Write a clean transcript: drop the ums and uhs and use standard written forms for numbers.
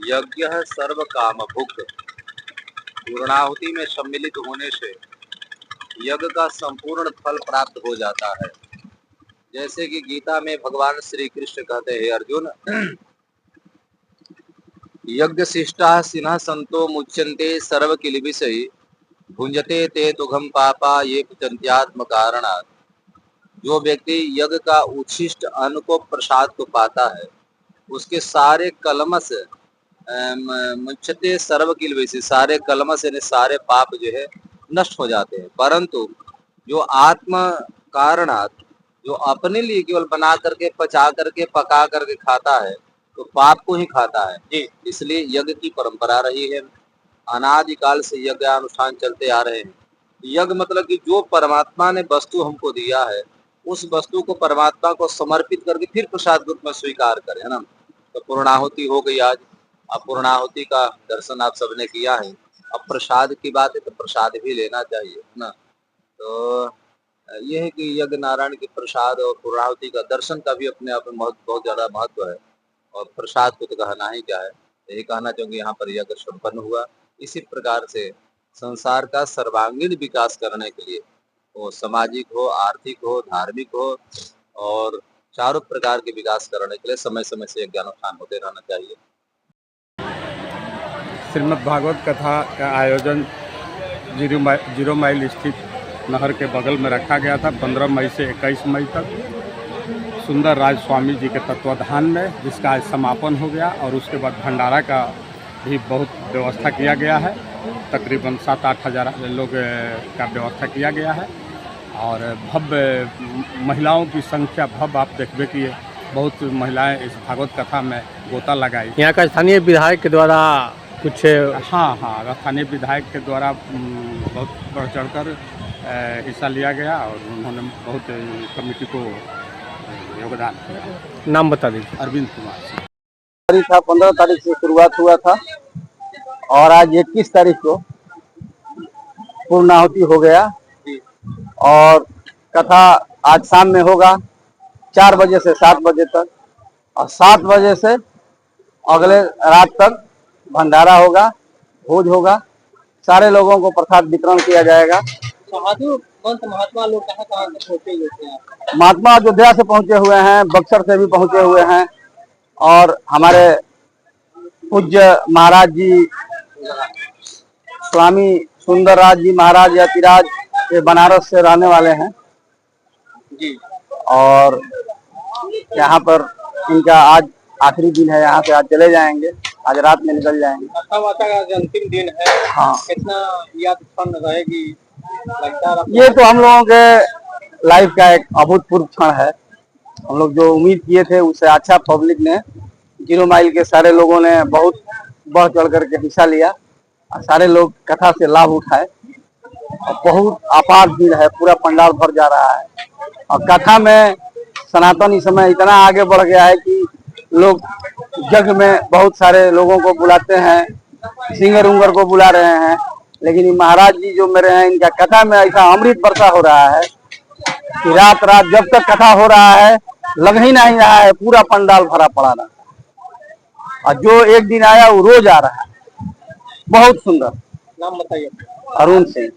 यज्ञ सर्व काम भुक। पूर्णाहुति में सम्मिलित होने से यज्ञ का संपूर्ण फल प्राप्त हो जाता है। जैसे कि गीता में भगवान श्री कृष्ण कहते हैं, अर्जुन, यज्ञ शिष्टा सिन्हा संतो मुच्यन्ते सर्व किल विषय भुंजते ते तुघम पापा ये पचंत्यात्म कारणात्। जो व्यक्ति यज्ञ का उच्छिष्ट अन्न को प्रसाद को पाता है, उसके सारे कलमश मुच्यते सर्व किल विषय, सारे कलमश यानी सारे पाप जो है नष्ट हो जाते हैं। परंतु जो आत्म कारणात्, जो अपने लिए केवल बना करके पचा करके पका करके खाता है, तो पाप को ही खाता है जी। इसलिए यज्ञ की परंपरा रही है, अनादिकाल से यज्ञ अनुष्ठान चलते आ रहे हैं। यज्ञ मतलब कि जो परमात्मा ने वस्तु हमको दिया है, उस वस्तु को परमात्मा को समर्पित करके फिर प्रसाद रूप में स्वीकार करें, है ना। तो पूर्णाहुति हो गई आज। अब पूर्णाहुति का दर्शन आप सबने किया है। अब प्रसाद की बात है तो प्रसाद भी लेना चाहिए, है ना। तो यह है कि यज्ञ नारायण के प्रसाद और पूर्णाहुति का दर्शन का भी अपने आप में बहुत ज्यादा महत्व है। और प्रसाद को तो कहना ही क्या है। यही कहना चाहूंगी, यहाँ पर यज्ञ संपन्न हुआ। इसी प्रकार से संसार का सर्वांगीण विकास करने के लिए, वो सामाजिक हो, आर्थिक हो, धार्मिक हो, और चारों प्रकार के विकास करने के लिए समय समय से यज्ञ अनुष्ठान होते रहना चाहिए। श्रीमद् भागवत कथा का आयोजन जीरो माइल स्थित नहर के बगल में रखा गया था 15 मई से 21 मई तक सुंदर राज स्वामी जी के तत्वाधान में, जिसका आज समापन हो गया। और उसके बाद भंडारा का भी बहुत व्यवस्था किया गया है। तकरीबन 7-8 हज़ार लोग का व्यवस्था किया गया है। और भव्य महिलाओं की संख्या भव्य, आप देखबे कि बहुत महिलाएं इस भागवत कथा में गोता लगाई। यहाँ का स्थानीय विधायक के द्वारा कुछ हाँ स्थानीय विधायक के द्वारा बहुत बढ़ चढ़कर हिस्सा लिया गया और उन्होंने बहुत कमेटी को योगदान किया। नाम बता दीजिए। अरविंद कुमार सिंह। तारीख था 15 तारीख से शुरुआत हुआ था और आज 21 तारीख को पूर्णाहुति हो गया। और कथा आज शाम में होगा 4 बजे से 7 बजे तक, और 7 बजे से अगले रात तक भंडारा होगा, भोज होगा। सारे लोगों को प्रसाद वितरण किया जाएगा। महात्मा लोग कहाँ से पहुँचे हुए हैं? महात्मा अयोध्या से पहुँचे हुए हैं, बक्सर से भी पहुँचे हुए हैं, और हमारे पूज्य महाराज जी स्वामी सुंदरराज जी महाराज यतिराज ये बनारस से रहने वाले हैं जी। और यहाँ पर इनका आज आखिरी दिन है, यहाँ से आज चले जाएंगे, आज रात में निकल जाएंगे। का अंतिम दिन है। हाँ, कितना याद रहेगी लगता है? ये तो हम लोगों के लाइफ का एक अभूतपूर्व क्षण है। हम लोग जो उम्मीद किए थे उससे अच्छा पब्लिक ने, जीरो माइल के सारे लोगों ने बहुत बढ़ चढ़ करके हिस्सा लिया और सारे लोग कथा से लाभ उठाए। और बहुत अपार भीड़ है, पूरा पंडाल भर जा रहा है। और कथा में सनातन इस समय इतना आगे बढ़ गया है कि लोग जग में बहुत सारे लोगों को बुलाते हैं, सिंगर उंगर को बुला रहे हैं, लेकिन महाराज जी जो मेरे हैं, इनका कथा में ऐसा अमृत वर्षा हो रहा है कि रात रात जब तक कथा हो रहा है लग ही नहीं रहा है, पूरा पंडाल भरा पड़ा रहा। और जो एक दिन आया वो रोज आ रहा है। बहुत सुंदर। नाम बताइए। अरुण सिंह।